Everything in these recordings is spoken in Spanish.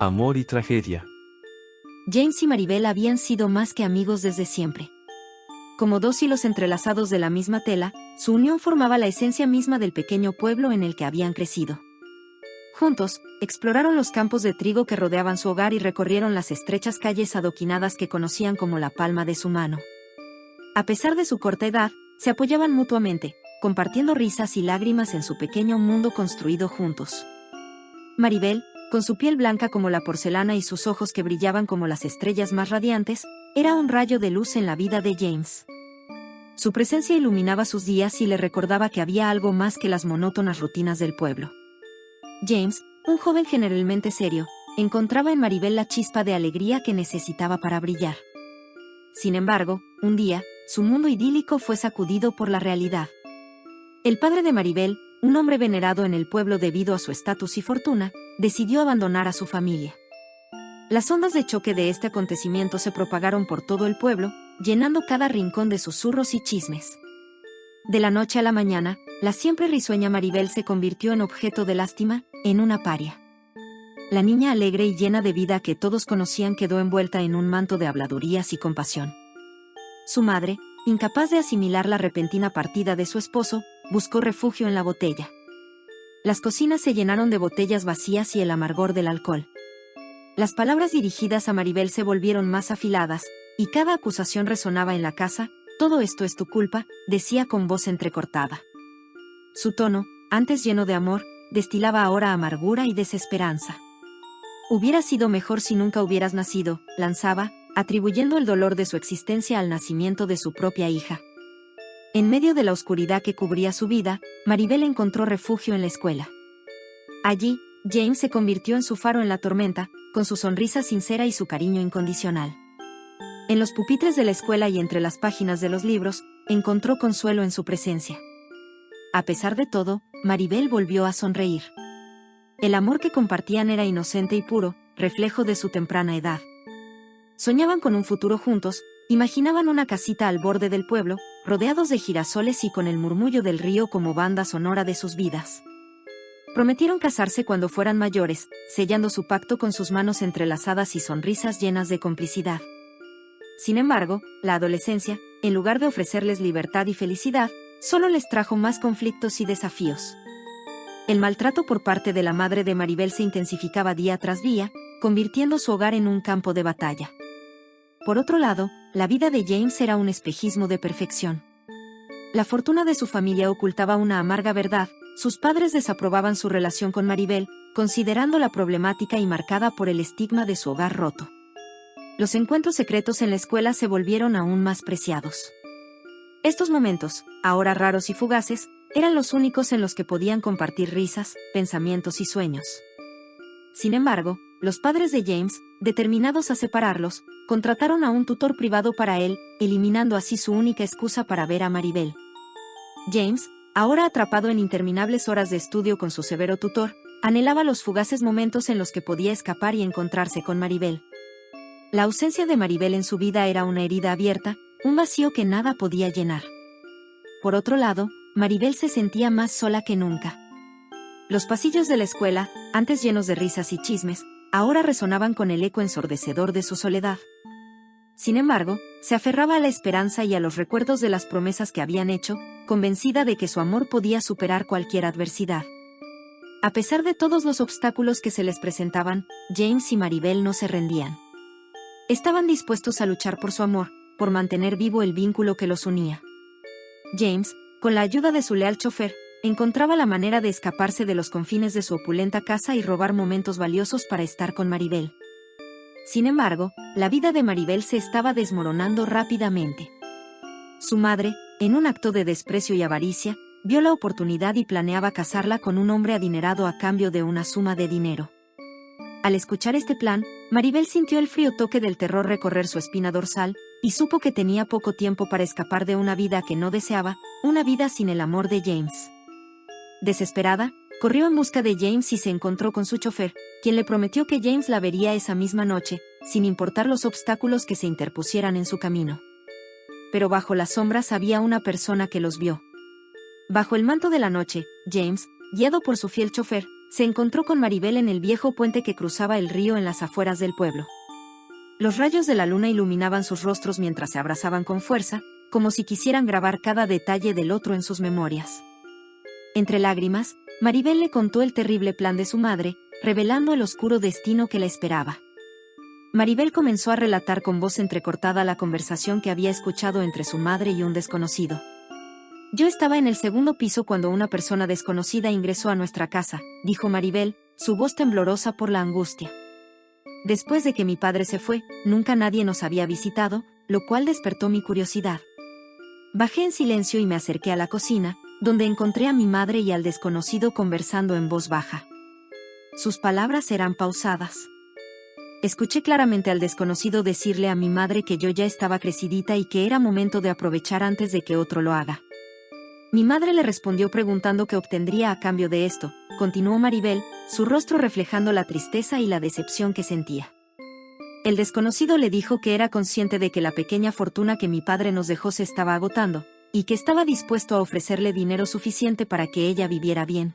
Amor y tragedia. James y Maribel habían sido más que amigos desde siempre. Como dos hilos entrelazados de la misma tela, su unión formaba la esencia misma del pequeño pueblo en el que habían crecido. Juntos, exploraron los campos de trigo que rodeaban su hogar y recorrieron las estrechas calles adoquinadas que conocían como la palma de su mano. A pesar de su corta edad, se apoyaban mutuamente, compartiendo risas y lágrimas en su pequeño mundo construido juntos. Maribel, con su piel blanca como la porcelana y sus ojos que brillaban como las estrellas más radiantes, era un rayo de luz en la vida de James. Su presencia iluminaba sus días y le recordaba que había algo más que las monótonas rutinas del pueblo. James, un joven generalmente serio, encontraba en Maribel la chispa de alegría que necesitaba para brillar. Sin embargo, un día, su mundo idílico fue sacudido por la realidad. El padre de Maribel, un hombre venerado en el pueblo debido a su estatus y fortuna, decidió abandonar a su familia. Las ondas de choque de este acontecimiento se propagaron por todo el pueblo, llenando cada rincón de susurros y chismes. De la noche a la mañana, la siempre risueña Maribel se convirtió en objeto de lástima, en una paria. La niña alegre y llena de vida que todos conocían quedó envuelta en un manto de habladurías y compasión. Su madre, incapaz de asimilar la repentina partida de su esposo, buscó refugio en la botella. Las cocinas se llenaron de botellas vacías y el amargor del alcohol. Las palabras dirigidas a Maribel se volvieron más afiladas, y cada acusación resonaba en la casa. «Todo esto es tu culpa», decía con voz entrecortada. Su tono, antes lleno de amor, destilaba ahora amargura y desesperanza. «Hubiera sido mejor si nunca hubieras nacido», lanzaba, atribuyendo el dolor de su existencia al nacimiento de su propia hija. En medio de la oscuridad que cubría su vida, Maribel encontró refugio en la escuela. Allí, James se convirtió en su faro en la tormenta, con su sonrisa sincera y su cariño incondicional. En los pupitres de la escuela y entre las páginas de los libros, encontró consuelo en su presencia. A pesar de todo, Maribel volvió a sonreír. El amor que compartían era inocente y puro, reflejo de su temprana edad. Soñaban con un futuro juntos, imaginaban una casita al borde del pueblo, rodeados de girasoles y con el murmullo del río como banda sonora de sus vidas. Prometieron casarse cuando fueran mayores, sellando su pacto con sus manos entrelazadas y sonrisas llenas de complicidad. Sin embargo, la adolescencia, en lugar de ofrecerles libertad y felicidad, solo les trajo más conflictos y desafíos. El maltrato por parte de la madre de Maribel se intensificaba día tras día, convirtiendo su hogar en un campo de batalla. Por otro lado, la vida de James era un espejismo de perfección. La fortuna de su familia ocultaba una amarga verdad. Sus padres desaprobaban su relación con Maribel, considerándola problemática y marcada por el estigma de su hogar roto. Los encuentros secretos en la escuela se volvieron aún más preciados. Estos momentos, ahora raros y fugaces, eran los únicos en los que podían compartir risas, pensamientos y sueños. Sin embargo, los padres de James, determinados a separarlos, contrataron a un tutor privado para él, eliminando así su única excusa para ver a Maribel. James, ahora atrapado en interminables horas de estudio con su severo tutor, anhelaba los fugaces momentos en los que podía escapar y encontrarse con Maribel. La ausencia de Maribel en su vida era una herida abierta, un vacío que nada podía llenar. Por otro lado, Maribel se sentía más sola que nunca. Los pasillos de la escuela, antes llenos de risas y chismes, ahora resonaban con el eco ensordecedor de su soledad. Sin embargo, se aferraba a la esperanza y a los recuerdos de las promesas que habían hecho, convencida de que su amor podía superar cualquier adversidad. A pesar de todos los obstáculos que se les presentaban, James y Maribel no se rendían. Estaban dispuestos a luchar por su amor, por mantener vivo el vínculo que los unía. James, con la ayuda de su leal chofer, encontraba la manera de escaparse de los confines de su opulenta casa y robar momentos valiosos para estar con Maribel. Sin embargo, la vida de Maribel se estaba desmoronando rápidamente. Su madre, en un acto de desprecio y avaricia, vio la oportunidad y planeaba casarla con un hombre adinerado a cambio de una suma de dinero. Al escuchar este plan, Maribel sintió el frío toque del terror recorrer su espina dorsal, y supo que tenía poco tiempo para escapar de una vida que no deseaba, una vida sin el amor de James. Desesperada, corrió en busca de James y se encontró con su chofer, quien le prometió que James la vería esa misma noche, sin importar los obstáculos que se interpusieran en su camino. Pero bajo las sombras había una persona que los vio. Bajo el manto de la noche, James, guiado por su fiel chofer, se encontró con Maribel en el viejo puente que cruzaba el río en las afueras del pueblo. Los rayos de la luna iluminaban sus rostros mientras se abrazaban con fuerza, como si quisieran grabar cada detalle del otro en sus memorias. Entre lágrimas, Maribel le contó el terrible plan de su madre, revelando el oscuro destino que la esperaba. Maribel comenzó a relatar con voz entrecortada la conversación que había escuchado entre su madre y un desconocido. Yo estaba en el segundo piso cuando una persona desconocida ingresó a nuestra casa, dijo Maribel, su voz temblorosa por la angustia. Después de que mi padre se fue, nunca nadie nos había visitado, lo cual despertó mi curiosidad. Bajé en silencio y me acerqué a la cocina, donde encontré a mi madre y al desconocido conversando en voz baja. Sus palabras eran pausadas. Escuché claramente al desconocido decirle a mi madre que yo ya estaba crecidita y que era momento de aprovechar antes de que otro lo haga. Mi madre le respondió preguntando qué obtendría a cambio de esto, continuó Maribel, su rostro reflejando la tristeza y la decepción que sentía. El desconocido le dijo que era consciente de que la pequeña fortuna que mi padre nos dejó se estaba agotando, y que estaba dispuesto a ofrecerle dinero suficiente para que ella viviera bien.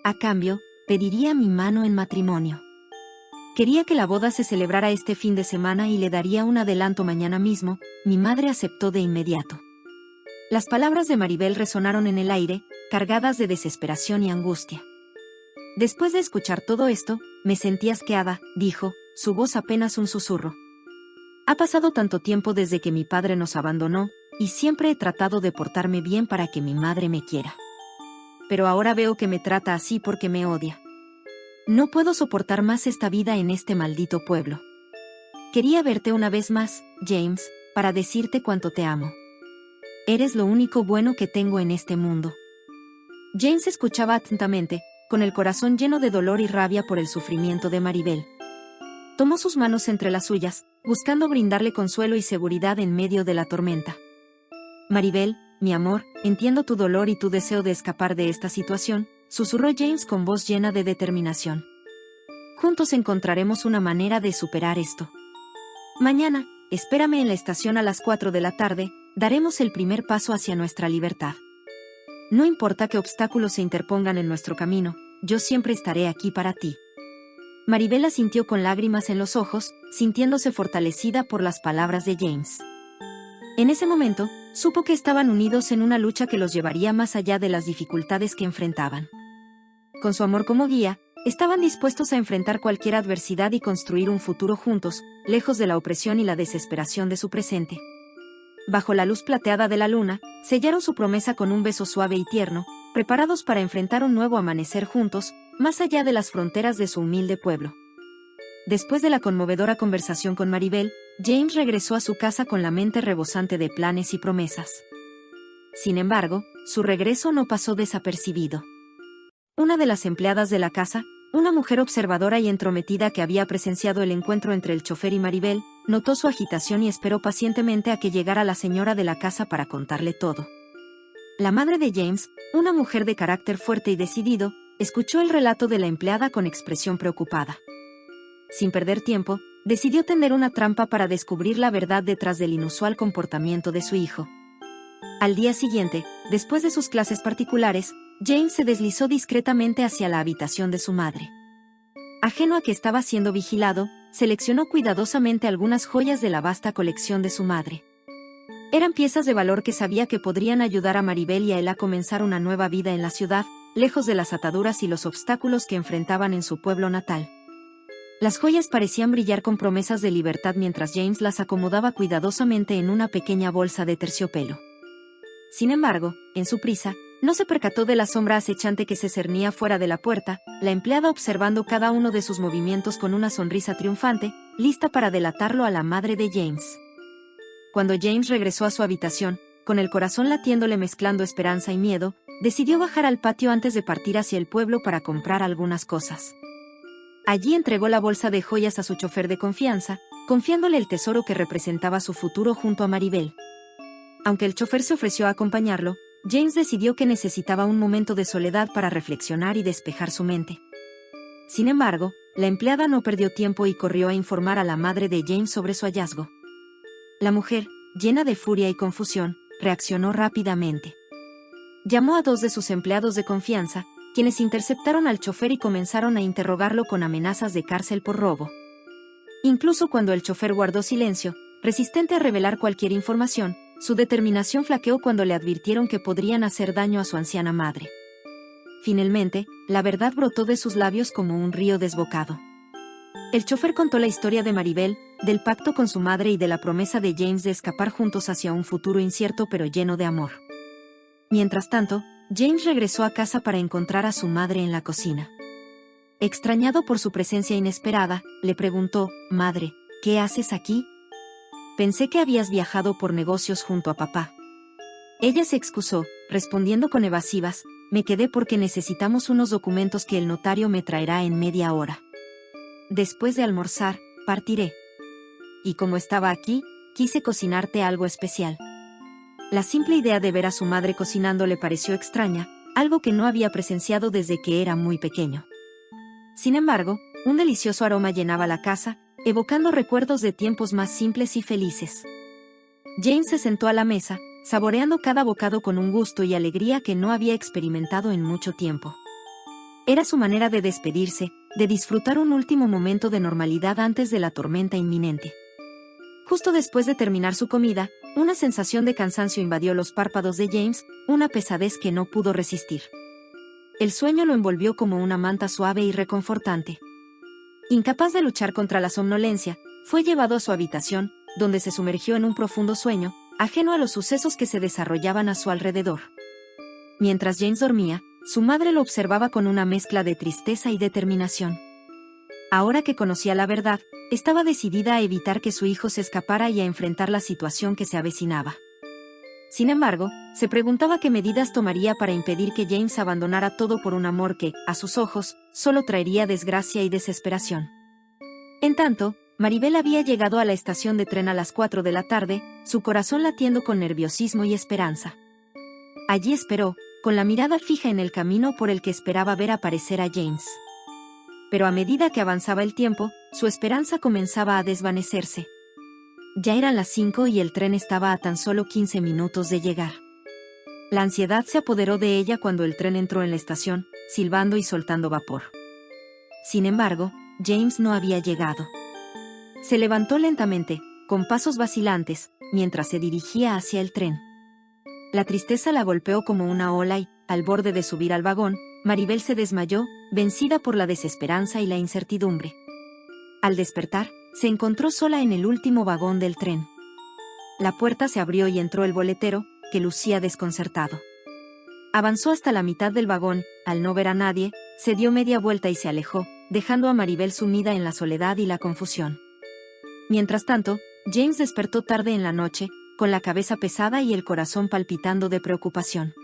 A cambio, pediría mi mano en matrimonio. Quería que la boda se celebrara este fin de semana y le daría un adelanto mañana mismo. Mi madre aceptó de inmediato. Las palabras de Maribel resonaron en el aire, cargadas de desesperación y angustia. Después de escuchar todo esto, me sentí asqueada, dijo, su voz apenas un susurro. Ha pasado tanto tiempo desde que mi padre nos abandonó, y siempre he tratado de portarme bien para que mi madre me quiera. Pero ahora veo que me trata así porque me odia. No puedo soportar más esta vida en este maldito pueblo. Quería verte una vez más, James, para decirte cuánto te amo. Eres lo único bueno que tengo en este mundo. James escuchaba atentamente, con el corazón lleno de dolor y rabia por el sufrimiento de Maribel. Tomó sus manos entre las suyas, buscando brindarle consuelo y seguridad en medio de la tormenta. Maribel, mi amor, entiendo tu dolor y tu deseo de escapar de esta situación, susurró James con voz llena de determinación. Juntos encontraremos una manera de superar esto. Mañana, espérame en la estación a las 4 de la tarde, daremos el primer paso hacia nuestra libertad. No importa qué obstáculos se interpongan en nuestro camino, yo siempre estaré aquí para ti. Maribel asintió con lágrimas en los ojos, sintiéndose fortalecida por las palabras de James. En ese momento, supo que estaban unidos en una lucha que los llevaría más allá de las dificultades que enfrentaban. Con su amor como guía, estaban dispuestos a enfrentar cualquier adversidad y construir un futuro juntos, lejos de la opresión y la desesperación de su presente. Bajo la luz plateada de la luna, sellaron su promesa con un beso suave y tierno, preparados para enfrentar un nuevo amanecer juntos, más allá de las fronteras de su humilde pueblo. Después de la conmovedora conversación con Maribel, James regresó a su casa con la mente rebosante de planes y promesas. Sin embargo, su regreso no pasó desapercibido. Una de las empleadas de la casa, una mujer observadora y entrometida que había presenciado el encuentro entre el chofer y Maribel, notó su agitación y esperó pacientemente a que llegara la señora de la casa para contarle todo. La madre de James, una mujer de carácter fuerte y decidido, escuchó el relato de la empleada con expresión preocupada. Sin perder tiempo, decidió tender una trampa para descubrir la verdad detrás del inusual comportamiento de su hijo. Al día siguiente, después de sus clases particulares, James se deslizó discretamente hacia la habitación de su madre. Ajeno a que estaba siendo vigilado, seleccionó cuidadosamente algunas joyas de la vasta colección de su madre. Eran piezas de valor que sabía que podrían ayudar a Maribel y a él a comenzar una nueva vida en la ciudad, lejos de las ataduras y los obstáculos que enfrentaban en su pueblo natal. Las joyas parecían brillar con promesas de libertad mientras James las acomodaba cuidadosamente en una pequeña bolsa de terciopelo. Sin embargo, en su prisa, no se percató de la sombra acechante que se cernía fuera de la puerta, la empleada observando cada uno de sus movimientos con una sonrisa triunfante, lista para delatarlo a la madre de James. Cuando James regresó a su habitación, con el corazón latiéndole mezclando esperanza y miedo, decidió bajar al patio antes de partir hacia el pueblo para comprar algunas cosas. Allí entregó la bolsa de joyas a su chofer de confianza, confiándole el tesoro que representaba su futuro junto a Maribel. Aunque el chofer se ofreció a acompañarlo, James decidió que necesitaba un momento de soledad para reflexionar y despejar su mente. Sin embargo, la empleada no perdió tiempo y corrió a informar a la madre de James sobre su hallazgo. La mujer, llena de furia y confusión, reaccionó rápidamente. Llamó a dos de sus empleados de confianza, quienes interceptaron al chofer y comenzaron a interrogarlo con amenazas de cárcel por robo. Incluso cuando el chofer guardó silencio, resistente a revelar cualquier información, su determinación flaqueó cuando le advirtieron que podrían hacer daño a su anciana madre. Finalmente, la verdad brotó de sus labios como un río desbocado. El chofer contó la historia de Maribel, del pacto con su madre y de la promesa de James de escapar juntos hacia un futuro incierto pero lleno de amor. Mientras tanto, James regresó a casa para encontrar a su madre en la cocina. Extrañado por su presencia inesperada, le preguntó: «Madre, ¿qué haces aquí? Pensé que habías viajado por negocios junto a papá». Ella se excusó, respondiendo con evasivas: «Me quedé porque necesitamos unos documentos que el notario me traerá en media hora. Después de almorzar, partiré. Y como estaba aquí, quise cocinarte algo especial». La simple idea de ver a su madre cocinando le pareció extraña, algo que no había presenciado desde que era muy pequeño. Sin embargo, un delicioso aroma llenaba la casa, evocando recuerdos de tiempos más simples y felices. James se sentó a la mesa, saboreando cada bocado con un gusto y alegría que no había experimentado en mucho tiempo. Era su manera de despedirse, de disfrutar un último momento de normalidad antes de la tormenta inminente. Justo después de terminar su comida, una sensación de cansancio invadió los párpados de James, una pesadez que no pudo resistir. El sueño lo envolvió como una manta suave y reconfortante. Incapaz de luchar contra la somnolencia, fue llevado a su habitación, donde se sumergió en un profundo sueño, ajeno a los sucesos que se desarrollaban a su alrededor. Mientras James dormía, su madre lo observaba con una mezcla de tristeza y determinación. Ahora que conocía la verdad, estaba decidida a evitar que su hijo se escapara y a enfrentar la situación que se avecinaba. Sin embargo, se preguntaba qué medidas tomaría para impedir que James abandonara todo por un amor que, a sus ojos, solo traería desgracia y desesperación. En tanto, Maribel había llegado a la estación de tren a las 4 de la tarde, su corazón latiendo con nerviosismo y esperanza. Allí esperó, con la mirada fija en el camino por el que esperaba ver aparecer a James. Pero a medida que avanzaba el tiempo, su esperanza comenzaba a desvanecerse. Ya eran las 5 y el tren estaba a tan solo 15 minutos de llegar. La ansiedad se apoderó de ella cuando el tren entró en la estación, silbando y soltando vapor. Sin embargo, James no había llegado. Se levantó lentamente, con pasos vacilantes, mientras se dirigía hacia el tren. La tristeza la golpeó como una ola y, al borde de subir al vagón, Maribel se desmayó, vencida por la desesperanza y la incertidumbre. Al despertar, se encontró sola en el último vagón del tren. La puerta se abrió y entró el boletero, que lucía desconcertado. Avanzó hasta la mitad del vagón, al no ver a nadie, se dio media vuelta y se alejó, dejando a Maribel sumida en la soledad y la confusión. Mientras tanto, James despertó tarde en la noche, con la cabeza pesada y el corazón palpitando de preocupación.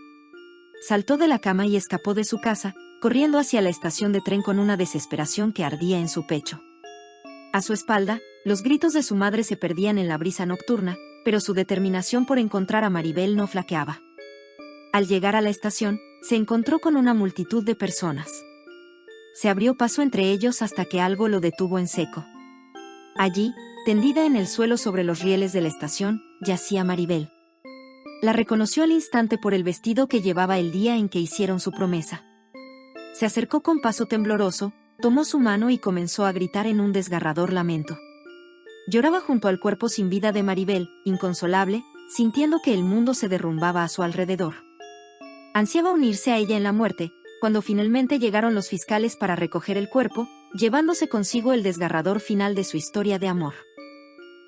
Saltó de la cama y escapó de su casa, corriendo hacia la estación de tren con una desesperación que ardía en su pecho. A su espalda, los gritos de su madre se perdían en la brisa nocturna, pero su determinación por encontrar a Maribel no flaqueaba. Al llegar a la estación, se encontró con una multitud de personas. Se abrió paso entre ellos hasta que algo lo detuvo en seco. Allí, tendida en el suelo sobre los rieles de la estación, yacía Maribel. La reconoció al instante por el vestido que llevaba el día en que hicieron su promesa. Se acercó con paso tembloroso, tomó su mano y comenzó a gritar en un desgarrador lamento. Lloraba junto al cuerpo sin vida de Maribel, inconsolable, sintiendo que el mundo se derrumbaba a su alrededor. Ansiaba unirse a ella en la muerte, cuando finalmente llegaron los fiscales para recoger el cuerpo, llevándose consigo el desgarrador final de su historia de amor.